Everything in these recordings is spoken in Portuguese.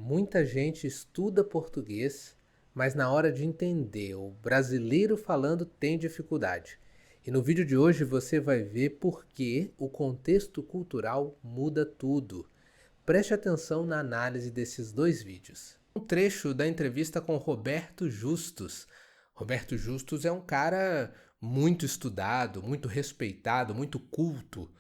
Muita gente estuda português, mas na hora de entender o brasileiro falando tem dificuldade. E no vídeo de hoje você vai ver por que o contexto cultural muda tudo. Preste atenção na análise desses dois vídeos. Um trecho da entrevista com Roberto Justus. Roberto Justus é um cara muito estudado, muito respeitado, muito culto.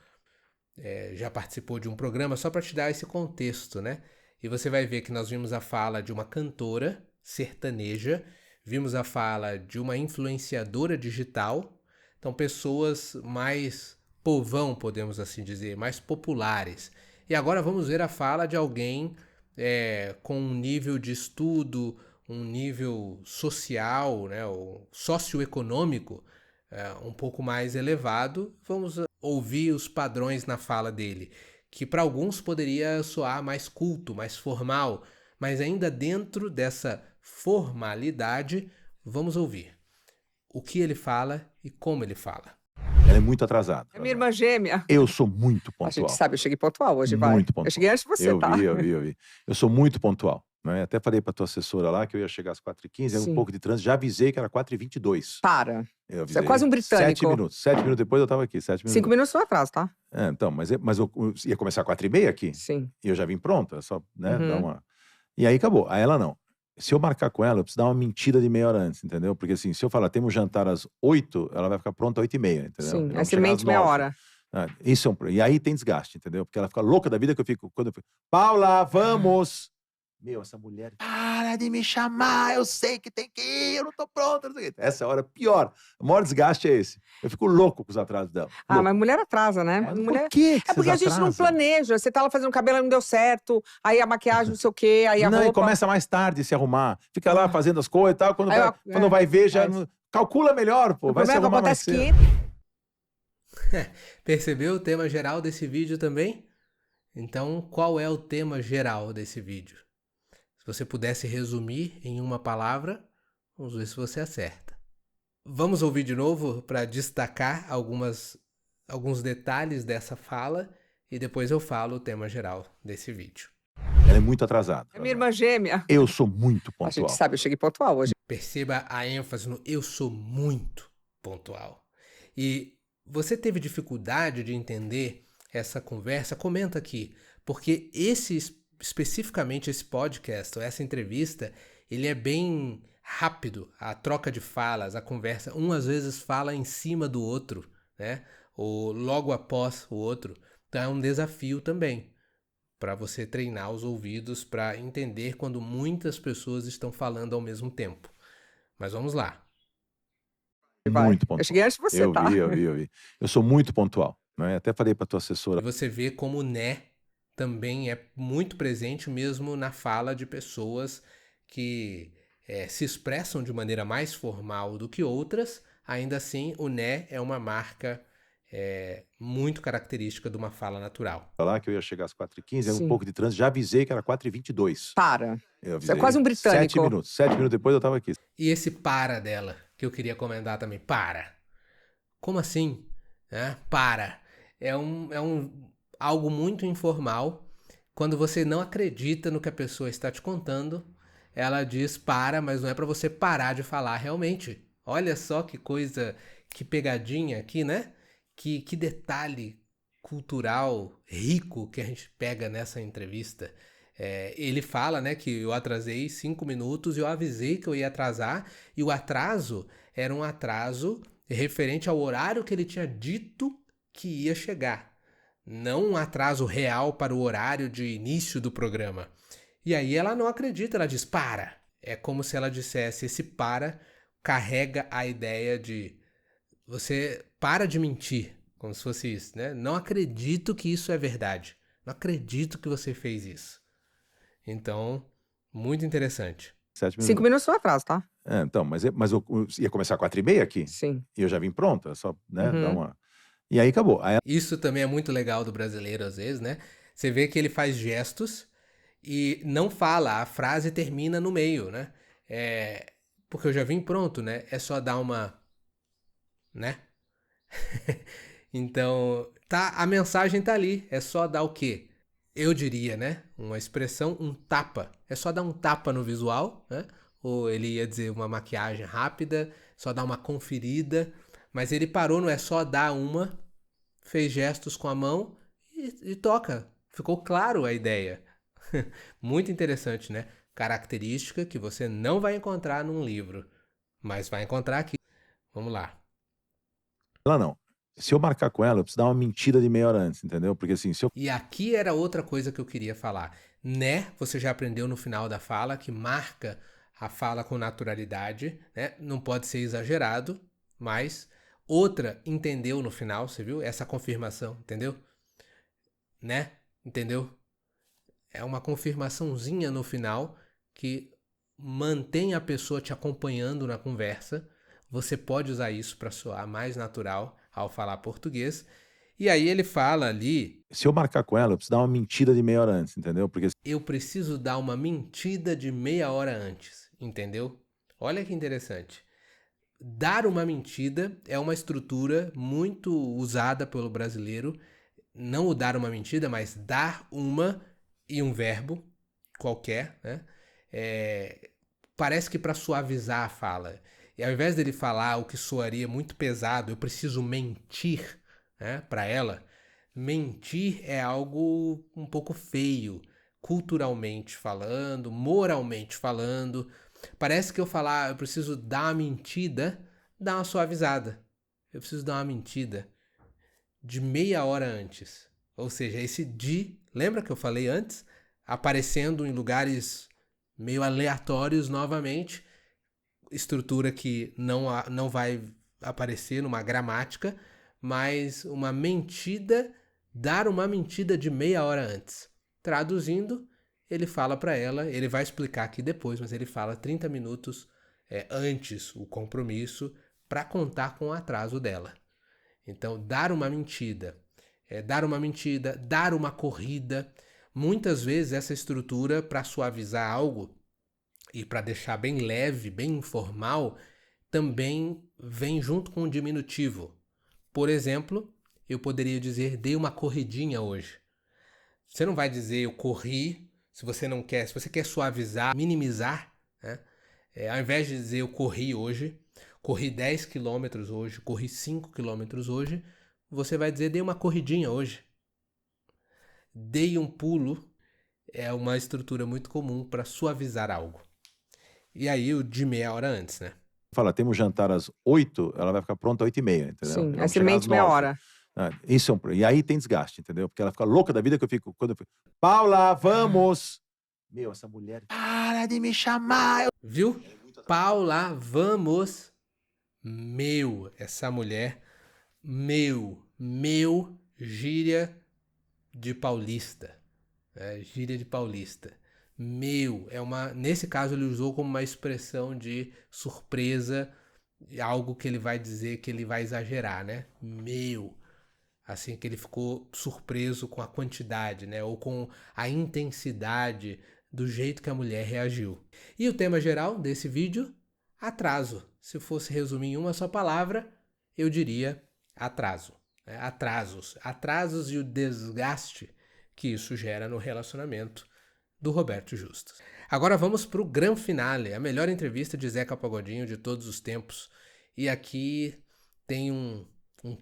Já participou de um programa só para te dar esse contexto, né? E você vai ver que nós vimos a fala de uma cantora sertaneja, vimos a fala de uma influenciadora digital, então pessoas mais povão, podemos assim dizer, mais populares. E agora vamos ver a fala de alguém com um nível de estudo, um nível social, né, ou socioeconômico um pouco mais elevado. Vamos ouvir os padrões na fala dele, que para alguns poderia soar mais culto, mais formal, mas ainda dentro dessa formalidade, vamos ouvir o que ele fala e como ele fala. Ela é muito atrasada. É minha irmã gêmea. Eu sou muito A gente pontual. sabe, eu cheguei pontual hoje, vai. Muito pontual. Eu cheguei antes de você, Eu tá? vi. Eu sou muito pontual. Né? Até falei pra tua assessora lá que eu ia chegar às 4h15, era um Sim. pouco de trânsito, já avisei que era 4h22. Para. Eu Você é avisei. quase um britânico. 7 minutos depois eu tava aqui, 7 minutos. 5 minutos foi atraso, tá? Então, mas eu ia começar às 4h30 aqui, Sim. e eu já vim pronta, só, né, Uhum. dar uma... E aí acabou. Aí ela não. Se eu marcar com ela, eu preciso dar uma mentira de meia hora antes, entendeu? Porque assim, se eu falar, temos jantar às 8, ela vai ficar pronta às 8h30, entendeu? Sim. Vamos Aí você chegar às mente meia 9. hora. Isso é e aí tem desgaste, entendeu? Porque ela fica louca da vida que eu fico, quando eu fico, Paula, vamos! Meu, essa mulher, para de me chamar, eu sei que tem que ir, eu não tô pronta, não sei o quê. Essa é a hora pior, o maior desgaste é esse. Eu fico louco com os atrasos dela. Ah, Louco. mas mulher atrasa, né? Mas Mulher... por que É porque a vocês gente não atrasam? planeja. Você tá lá fazendo o cabelo e não deu certo, aí a maquiagem não sei o quê, aí a Não, e roupa... começa mais tarde se arrumar. Fica lá fazendo as coisas e tal, quando vai ver, já... Calcula melhor, pô, O vai se problema é que arrumar mais acontece cedo. Percebeu o tema geral desse vídeo também? Então, qual é o tema geral desse vídeo? Se você pudesse resumir em uma palavra, vamos ver se você acerta. Vamos ouvir de novo para destacar alguns detalhes dessa fala e depois eu falo o tema geral desse vídeo. Ela é muito atrasada. É minha irmã gêmea. Eu sou muito A gente pontual. sabe, eu cheguei pontual hoje. Perceba a ênfase no eu sou muito pontual. E você teve dificuldade de entender essa conversa? Comenta aqui, porque especificamente esse podcast, ou essa entrevista, ele é bem rápido, a troca de falas, a conversa, um às vezes fala em cima do outro, né? Ou logo após o outro. Então é um desafio também para você treinar os ouvidos para entender quando muitas pessoas estão falando ao mesmo tempo. Mas vamos lá. Muito pontual. Eu cheguei antes de você, tá? Eu vi. Eu sou muito pontual. Né? Até falei pra tua E assessora. você vê como o né também é muito presente mesmo na fala de pessoas que se expressam de maneira mais formal do que outras. Ainda assim, o né é uma marca muito característica de uma fala natural. Falar que eu ia chegar às 4h15, era um Sim. pouco de trânsito, já avisei que era 4h22. Para. Eu Você avisei. é quase um britânico. 7 minutos depois eu tava aqui. E esse para dela, que eu queria comentar também. Para. Como assim? Para. É algo muito informal. Quando você não acredita no que a pessoa está te contando, ela diz para, mas não é para você parar de falar realmente. Olha só que coisa, que pegadinha aqui, né? Que detalhe cultural rico que a gente pega nessa entrevista. Ele fala, né, que eu atrasei 5 minutos e eu avisei que eu ia atrasar, e o atraso era um atraso referente ao horário que ele tinha dito que ia chegar. Não um atraso real para o horário de início do programa. E aí ela não acredita, ela diz para. É como se ela dissesse, esse para carrega a ideia de você para de mentir, como se fosse isso, né? Não acredito que isso é verdade. Não acredito que você fez isso. Então, muito interessante. 7 minutos. 5 minutos foi atraso, tá? Então, mas eu ia começar às 4h30 aqui, Sim. e eu já vim pronta, só, né, Uhum. dar uma... E aí acabou. Aí Isso também é muito legal do brasileiro, às vezes, né? Você vê que ele faz gestos e não fala, a frase termina no meio, né? Porque eu já vim pronto, né? É só dar uma... né? Então, a mensagem tá ali, é só dar o quê? eu diria, né? Uma expressão, um tapa. É só dar um tapa no visual, né? Ou ele ia dizer uma maquiagem rápida, só dar uma conferida. Mas ele parou, não é só dar uma, fez gestos com a mão e toca. Ficou claro a ideia. Muito interessante, né? Característica que você não vai encontrar num livro, mas vai encontrar aqui. Vamos lá. Ela não. Se eu marcar com ela, eu preciso dar uma mentira de meia hora antes, entendeu? Porque assim, se eu... E aqui era outra coisa que eu queria falar. Né? Você já aprendeu no final da fala que marca a fala com naturalidade, né? Não pode ser exagerado, mas outra entendeu no final, você viu? Essa confirmação, entendeu? Né? Entendeu? É uma confirmaçãozinha no final que mantém a pessoa te acompanhando na conversa. Você pode usar isso para soar mais natural ao falar português. E aí ele fala ali... Se eu marcar com ela, eu preciso dar uma mentira de meia hora antes, entendeu? Porque... Eu preciso dar uma mentira de meia hora antes, entendeu? Olha que interessante. Dar uma mentira é uma estrutura muito usada pelo brasileiro. Não o dar uma mentira, mas dar uma e um verbo qualquer, né? Parece que para suavizar a fala. E ao invés dele falar o que soaria muito pesado, eu preciso mentir, né, para ela. Mentir é algo um pouco feio, culturalmente falando, moralmente falando. Parece que eu falar, eu preciso dar uma mentira, dá uma suavizada. Eu preciso dar uma mentira de meia hora antes. Ou seja, esse de, lembra que eu falei antes? Aparecendo em lugares meio aleatórios novamente. Estrutura que não vai aparecer numa gramática, mas uma mentira, dar uma mentira de meia hora antes. Traduzindo, ele fala para ela, ele vai explicar aqui depois, mas ele fala 30 minutos antes o compromisso para contar com o atraso dela. Então, dar uma mentira, dar uma corrida. Muitas vezes essa estrutura, para suavizar algo e para deixar bem leve, bem informal, também vem junto com o diminutivo. Por exemplo, eu poderia dizer, dei uma corridinha hoje. Você não vai dizer eu corri, se você não quer, se você quer suavizar, minimizar, né? Ao invés de dizer eu corri hoje, corri 10 quilômetros hoje, corri 5 quilômetros hoje, você vai dizer dei uma corridinha hoje. Dei um pulo é uma estrutura muito comum para suavizar algo. E aí o de meia hora antes, né? Fala, temos jantar às 8, ela vai ficar pronta às 8h30, entendeu? Sim, Vamos aí você chegar às mente meia 9. hora. Isso é um... E aí tem desgaste, entendeu? Porque ela fica louca da vida que eu fico... Quando eu fico, Paula, vamos! Meu, essa mulher... Para de me chamar! Viu? Paula, vamos! Meu, essa mulher... Meu, gíria de paulista. Gíria de paulista. Meu, nesse caso ele usou como uma expressão de surpresa, algo que ele vai dizer que ele vai exagerar, né? Meu. Assim que ele ficou surpreso com a quantidade, né? Ou com a intensidade do jeito que a mulher reagiu. E o tema geral desse vídeo? Atraso. Se fosse resumir em uma só palavra, eu diria atraso. Atrasos e o desgaste que isso gera no relacionamento do Roberto Justus. Agora vamos para o grande finale, a melhor entrevista de Zeca Pagodinho de todos os tempos. E aqui tem um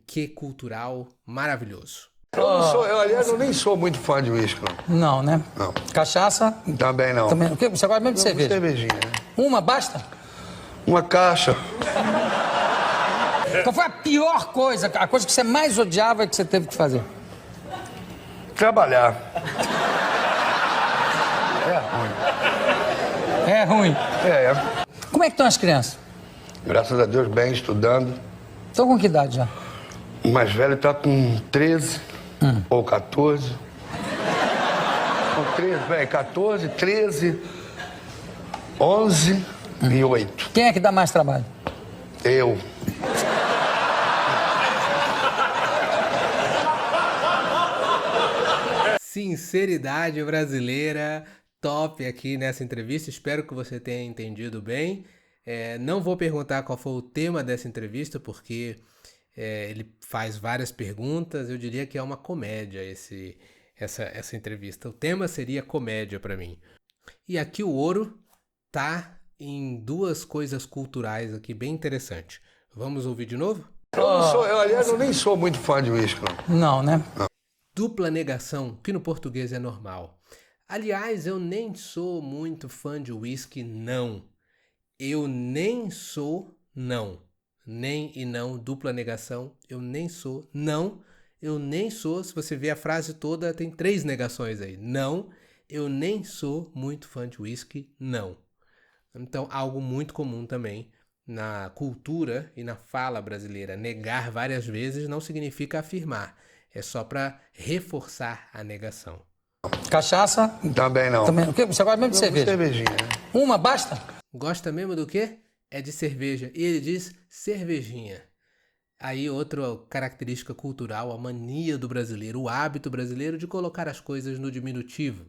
quê cultural maravilhoso. Aliás, eu nem sou muito fã de uísque, não. Não, né? Não. Cachaça? Também não. Também. O quê? Você gosta mesmo de cerveja? Cervejinha, né? Uma, basta? Uma caixa. Qual foi a pior coisa, a coisa que você mais odiava e que você teve que fazer? Trabalhar. É ruim. É ruim? Como é que estão as crianças? Graças a Deus, bem, estudando. Estão com que idade já? O mais velho tá com 13 ou 14. Com 13, 14, 13, 11 e 8. Quem é que dá mais trabalho? Eu. Sinceridade brasileira, top aqui nessa entrevista. Espero que você tenha entendido bem. Não vou perguntar qual foi o tema dessa entrevista, porque ele faz várias perguntas. Eu diria que é uma comédia essa entrevista. O tema seria comédia para mim. E aqui o ouro tá em duas coisas culturais aqui bem interessantes. Vamos ouvir de novo? Aliás, eu nem sou muito fã de uísque, não. Não, né? Dupla negação, que no português é normal. Aliás, eu nem sou muito fã de whisky, não. Eu nem sou, não. Nem e não, dupla negação, eu nem sou, não. Eu nem sou, se você ver a frase toda, tem 3 negações aí. Não, eu nem sou muito fã de whisky, não. Então, algo muito comum também na cultura e na fala brasileira. Negar várias vezes não significa afirmar. É só para reforçar a negação. Cachaça? Também não. Também. O quê? Você gosta mesmo de cerveja? Cervejinha, né? Uma, basta? Gosta mesmo do quê? É de cerveja. E ele diz cervejinha. Aí outra característica cultural, a mania do brasileiro, o hábito brasileiro de colocar as coisas no diminutivo.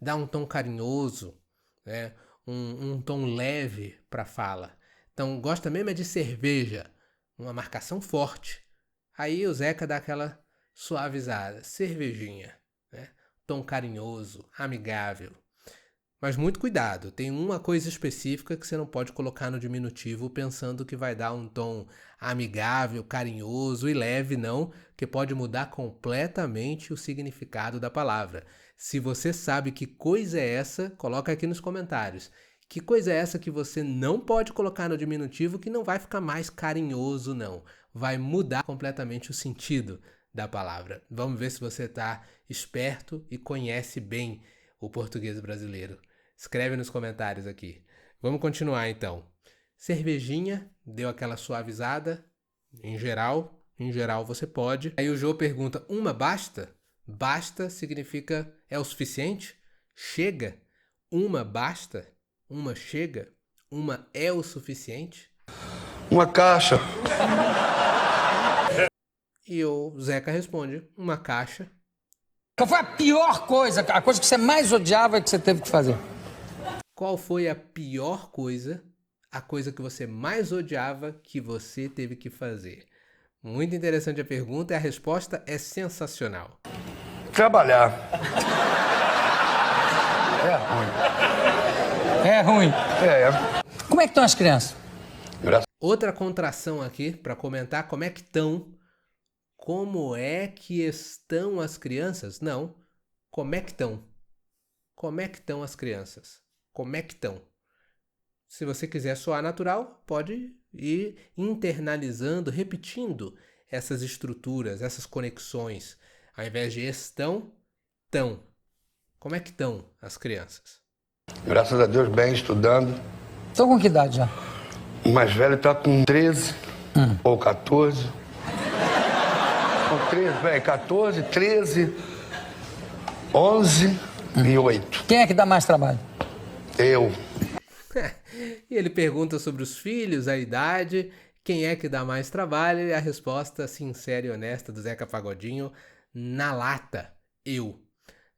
Dar um tom carinhoso, né? Um tom leve para a fala. Então, gosta mesmo é de cerveja. Uma marcação forte. Aí o Zeca dá aquela suavizada. Cervejinha. Né? Tom carinhoso, amigável. Mas muito cuidado, tem uma coisa específica que você não pode colocar no diminutivo pensando que vai dar um tom amigável, carinhoso e leve, não, que pode mudar completamente o significado da palavra. Se você sabe que coisa é essa, coloca aqui nos comentários. Que coisa é essa que você não pode colocar no diminutivo que não vai ficar mais carinhoso, não. Vai mudar completamente o sentido da palavra. Vamos ver se você está esperto e conhece bem o português brasileiro. Escreve nos comentários aqui. Vamos continuar então. Cervejinha, deu aquela suavizada. Em geral você pode. Aí o Jô pergunta, uma basta? Basta significa é o suficiente? Chega? Uma basta? Uma chega? Uma é o suficiente? Uma caixa. E o Zeca responde, uma caixa. Qual foi a pior coisa, a coisa que você mais odiava e que você teve que fazer? Qual foi a pior coisa, a coisa que você mais odiava que você teve que fazer? Muito interessante a pergunta e a resposta é sensacional. Trabalhar. É ruim. É. Como é que estão as crianças? Outra contração aqui para comentar como é que estão. Como é que estão as crianças? Não. Como é que estão? Como é que estão as crianças? Como é que estão? Se você quiser soar natural, pode ir internalizando, repetindo essas estruturas, essas conexões. Ao invés de estão, tão. Como é que estão as crianças? Graças a Deus, bem, estudando. Estão com que idade já? O mais velho tá com 13 ou 14. Com 13, 14, 13, 11 e 8. Quem é que dá mais trabalho? Eu. E ele pergunta sobre os filhos, a idade, quem é que dá mais trabalho, e a resposta sincera e honesta do Zeca Pagodinho, na lata, eu.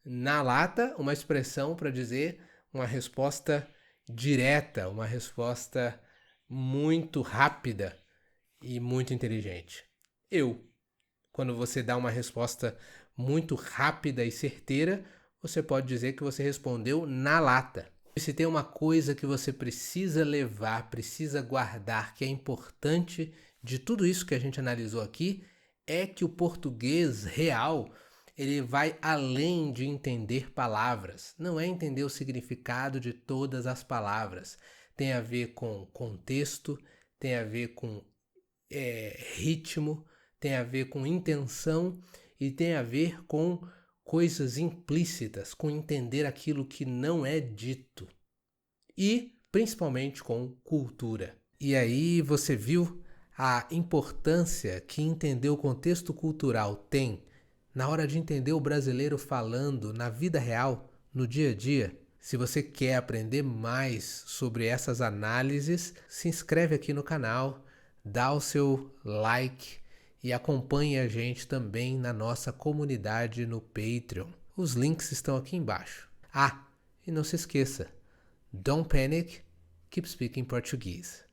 Na lata, uma expressão para dizer uma resposta direta, uma resposta muito rápida e muito inteligente. Eu. Quando você dá uma resposta muito rápida e certeira, você pode dizer que você respondeu na lata. Se tem uma coisa que você precisa levar, precisa guardar, que é importante de tudo isso que a gente analisou aqui, é que o português real, ele vai além de entender palavras. Não é entender o significado de todas as palavras. Tem a ver com contexto, tem a ver com ritmo, tem a ver com intenção e tem a ver com coisas implícitas, com entender aquilo que não é dito e principalmente com cultura. E aí você viu a importância que entender o contexto cultural tem na hora de entender o brasileiro falando na vida real, no dia a dia. Se você quer aprender mais sobre essas análises, se inscreve aqui no canal, dá o seu like e acompanhe a gente também na nossa comunidade no Patreon. Os links estão aqui embaixo. Ah, e não se esqueça, don't panic, keep speaking Portuguese.